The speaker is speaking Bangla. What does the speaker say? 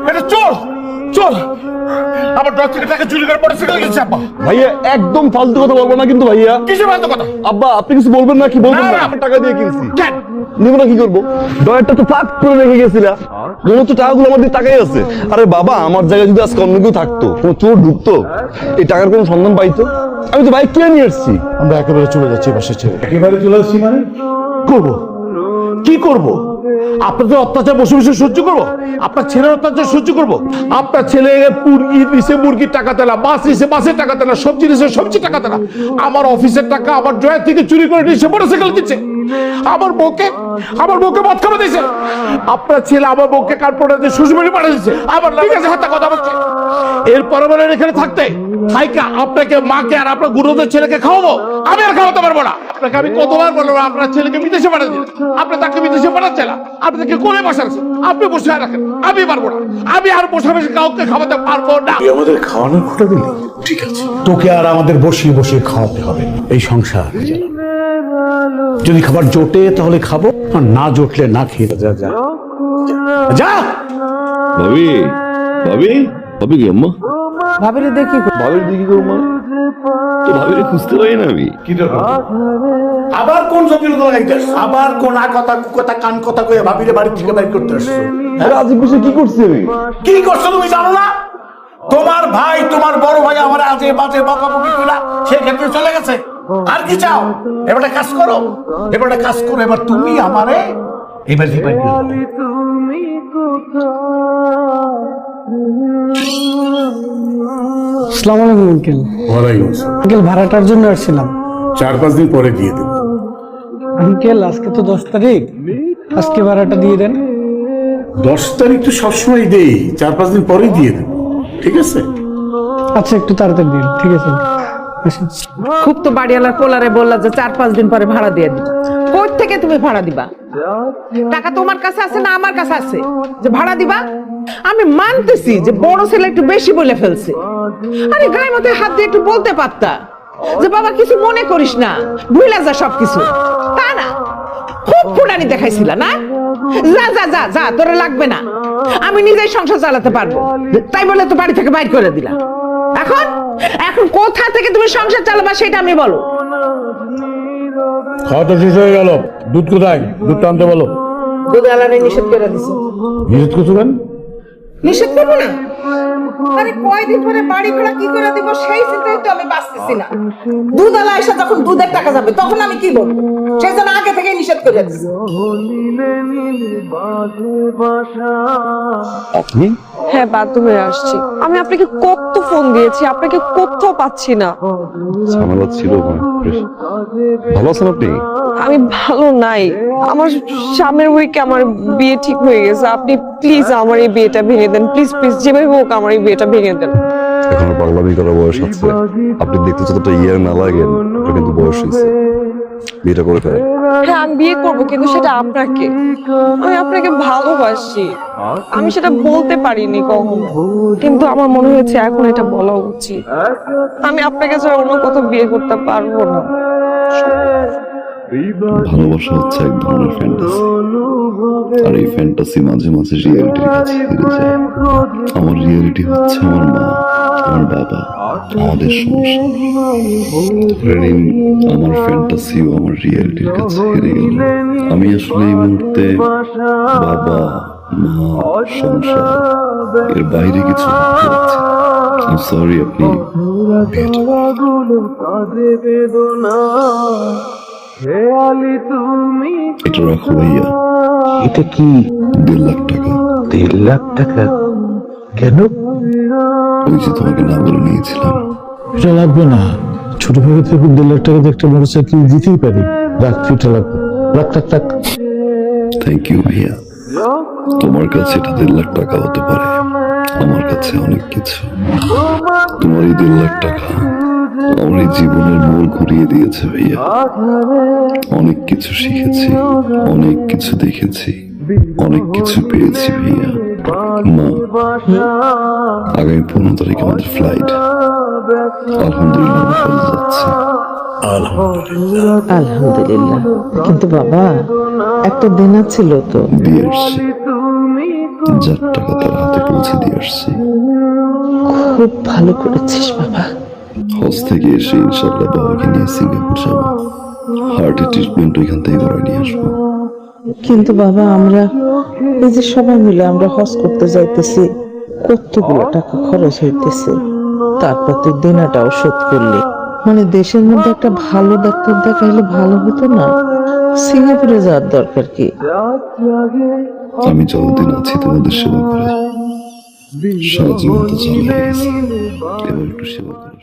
এটা চোর চোর আমার দশ থেকে টাকা চুরি করে মোটরসাইকেল গেছে। আব্বা ভাইয়া একদম ফালতু কথা বলবো না কিন্তু ভাইয়া। কিসের ফালতু কথা? আব্বা আপনি কিছু বলবেন না কি বলবেন না? আমার টাকা দিয়ে কিনছি, নিব না কি করবো? ডয়ারটা তো ফাঁক করে রেখে গেছিলা, মনে হচ্ছে টাকাগুলো আমাদের টাকাই আছে। আরে বাবা আমার জায়গায় যদি আজকে অন্য কেউ থাকতো, কোনো চোর ঢুকতো, এই টাকার কোনো সন্ধান পাইতো? আমি তো বাইক কিনে নিয়ে এসেছি। আমরা একেবারে চলে যাচ্ছি পাশে ছেড়ে। একেবারে চলে যাচ্ছি মানে করবো কি করবো? আপনাদের অত্যাচার বসে বসে সহ্য করবো? আপনার ছেলের অত্যাচার সহ্য করবো? আপনার ছেলে মুরগি নিচে মুরগির টাকা দেনা, মাছ নিচে মাছের টাকা দেনা, সবজি নিচে সবজি টাকা দেনা, আমার অফিসের টাকা আমার ড্রয়ার থেকে চুরি করে নিচে মোটরসাইকেল কিনছে, আমার বউকে মদ খাওয়া দিয়েছে। আপনার ছেলে আমার বউকে কার্পোরেটে দিয়ে শ্বশুরবাড়ি পাঠিয়ে দিচ্ছে। আবার ঠিক আছে হাতে কথা বলছে, এরপরে বলে এখানে থাকতে হাইকা আপনাকে মাকে আর আপনার গুরুদের ছেলেকে খাওয়াবো? আমি আর খাওয়াতে পারবো না। আপনাকে আমি কতবার বলবো আপনার ছেলেকে বিদেশে পাঠিয়ে দিন, আপনি তাকে বিদেশে পাঠাচ্ছে না, আপনি তাকে কোলে বসাচ্ছেন, আপনি বসে রাখেন, আমি পারবো না, আমি আর বসে বসে কাউকে খাওয়াতে পারবো না। আমাদের খাওয়ানোর খোটা দিলি, ঠিক আছে, তোকে আর আমাদের বসিয়ে বসিয়ে খাওয়াতে হবে এই সংসার। যদি খাবার জোটে তাহলে খাবো, আর না জোটলে না খেয়ে যা যা যা। ভাবি ভাবি ভাবি কি আম্মা? ভাবিরে দেখি ভাবির দিকে করবো তো ভাবিরে খুঁজতে পারি না আমি। আবার কোন জটিলতা লাগাইতেছ? আবার কোন কথা কুকথা কান কথা কয়ে ভাবিরে বাড়ি থেকে বাইর করতে আসছো? আজ বিষয়ে কি করছি আমি? কি করছো তুমি জানো না? তোমার ভাই, তোমার বড় ভাই আমার আজে বাজে বকাবকি কইরা সেই ক্ষেত্রে চলে গেছে। আর কি চাও? এবারে কাজ করো, এবারে কাজ করো, এবার তুমি আমারে এবার কি বাইর করো? আসসালামু আলাইকুম আঙ্কেল। ওয়ালাইকুম আসসালাম। আঙ্কেল ভাড়াটার জন্য আসছিলাম। 4-5 দিন পরে দিয়ে দেব। আঙ্কেল আজকে তো 10 তারিখ, আজকে ভাড়াটা দিয়ে দেন। 10 তারিখ তো সবসময় দেই, 4-5 দিন পরেই দিয়ে দেব, ঠিক আছে? আচ্ছা একটু তাড়াতাড়ি দিন, ঠিক আছে আসেন। খুব তো বাড়িওয়ালার পোলারে বললা যে 4-5 দিন পরে ভাড়া দিয়ে দিবা। কই থেকে তুমি ভাড়া দিবা? টাকা তোমার কাছে আছে না আমার কাছে আছে যে ভাড়া দিবা? আমি মানতেছি যে বড় ছেলে একটু বেশি বলে ফেলছে, আরে গায়ে মাথায় হাত দিয়ে একটু বলতে পারতা যে বাবা কিছু মনে করিস না, ভুলে যা সবকিছু। তা না, খুব ফুটানি দেখাইছিল না? যা যা যা যা, তোরে লাগবে না, আমি নিজেই সংসার চালাতে পারবো, তাই বলে তো বাড়ি থেকে বাইর করে দিলাম। এখন এখন কোথা থেকে তুমি সংসার চালাবা সেটা আমি বলো। খাওয়া তো শেষ হয়ে গেল, দুধ কোথায়? দুধ আনতে বলো। দুধ আলারে নিষেধ করে দিছে। নিষেধ করছো কেন? নিষেধ করবো না? আরে কয়দিন পরে বাড়ি ভাড়া কি করে দিব সেই চিন্তায় তো আমি বাঁচতেছি না। দুধ আলা এসে যখন দুধের টাকা যাবে তখন আমি কি বলবো? সেই জন্য আগে থেকে নিষেধ করে দিছে। আপনি? হ্যাঁ বাধ্য হয়ে আসছি। আমি আপনাকে কত ফোন দিয়েছি, আপনাকে কোথাও পাচ্ছি না। ঝামেলা ছিল ভাই। ভালো আছেন আপনি? আমি ভালো নাই। আমার সামনের উইকে আমার বিয়ে ঠিক হয়ে গেছে। আপনি প্লিজ আমার এই বিয়েটা ভেঙে দেন, প্লিজ প্লিজ, যেভাবে হোক আমার এই বিয়েটা ভেঙে দেন। এখন পাগলামি করার বয়স আছে, আপনি দেখতে যতটা ইয়ার না লাগেন ওটা কিন্তু বয়স হয়েছে, বিয়েটা করে ফেলেন। হ্যাঁ আমি বিয়ে করবো, কিন্তু সেটা আপনাকে। আমি আপনাকে ভালোবাসি, আমি সেটা বলতে পারিনি কখনো, কিন্তু আমার মনে হয়েছে এখন এটা বলা উচিত। আমি আপনাকে ছাড়া অন্য কোথাও বিয়ে করতে পারবো না। ভালোবাসা হচ্ছে এক ধরনের ফ্যান্টাসি, আর এই ফ্যান্টাসি মাঝে মাঝে রিয়েলিটির কাছে ফিরে যায়। আমার রিয়েলিটি হচ্ছে আমার মা, আমার বাবা, আমাদের সংসার। ধরে নিন আমার ফ্যান্টাসিও আমার রিয়েলিটির কাছে হেরে গেল। আমি আসলে এই মুহূর্তে বাবা, মা, সংসার এর বাইরে কিছু ভাবতে পারছি না। I'm sorry, আপনি এটা রাখো ভাইয়া। এটা কি? 1.5 লাখ টাকা। 1.5 লাখ টাকা? কেন? ওই যে তোমাকে না বলে নিয়েছিলাম। এটা লাগবে না, ছোট ভাবে থেকে 1.5 লাখ টাকা দিয়ে একটা মোটরসাইকেল দিতেই পারি। রাখ, এটা লাগবে, রাখ রাখ রাখ। থ্যাংক ইউ ভাইয়া। তোমার কাছে এটা 1.5 লাখ টাকা হতে পারে, আমার কাছে অনেক কিছু। তোমার এই 1.5 লাখ টাকা আমার এই জীবনের মোড় ঘুরিয়ে দিয়েছে ভাইয়া। অনেক কিছু শিখেছি, অনেক কিছু দেখেছি, অনেক কিছু পেয়েছি ভাইয়া। মা, আগামী 15 তারিখে আমাদের ফ্লাইট। আলহামদুলিল্লাহ আমি চলে যাচ্ছি। আলহামদুলিল্লাহ। কিন্তু বাবা একটা দেনা ছিল তো। দিয়ে আসছি। যার টাকা তার হাতে পৌঁছে দিয়ে আসছি। খুব ভালো করেছিস বাবা। হজ থেকে এসে ইনশাল্লাহ বাবাকে নিয়ে সিঙ্গাপুর যাবো। হার্টের ট্রিটমেন্ট ওইখান থেকে করে নিয়ে আসবো। কিন্তু বাবা আমরা এই যে সবাই মিলে আমরা হজ করতে যাইতেছি, কতগুলো টাকা খরচ হইতেছে, তারপর তুই দেনাটাও শোধ করলি। মানে দেশের মধ্যে একটা ভালো ডাক্তার দেখাইলে ভালো হতো না? সিঙ্গাপুরে যাওয়ার দরকার কি? আমি যতদিন আছি তোমাদের সেবা করে সারা জীবন তো চালিয়ে গেছি, এবার একটু সেবা করো।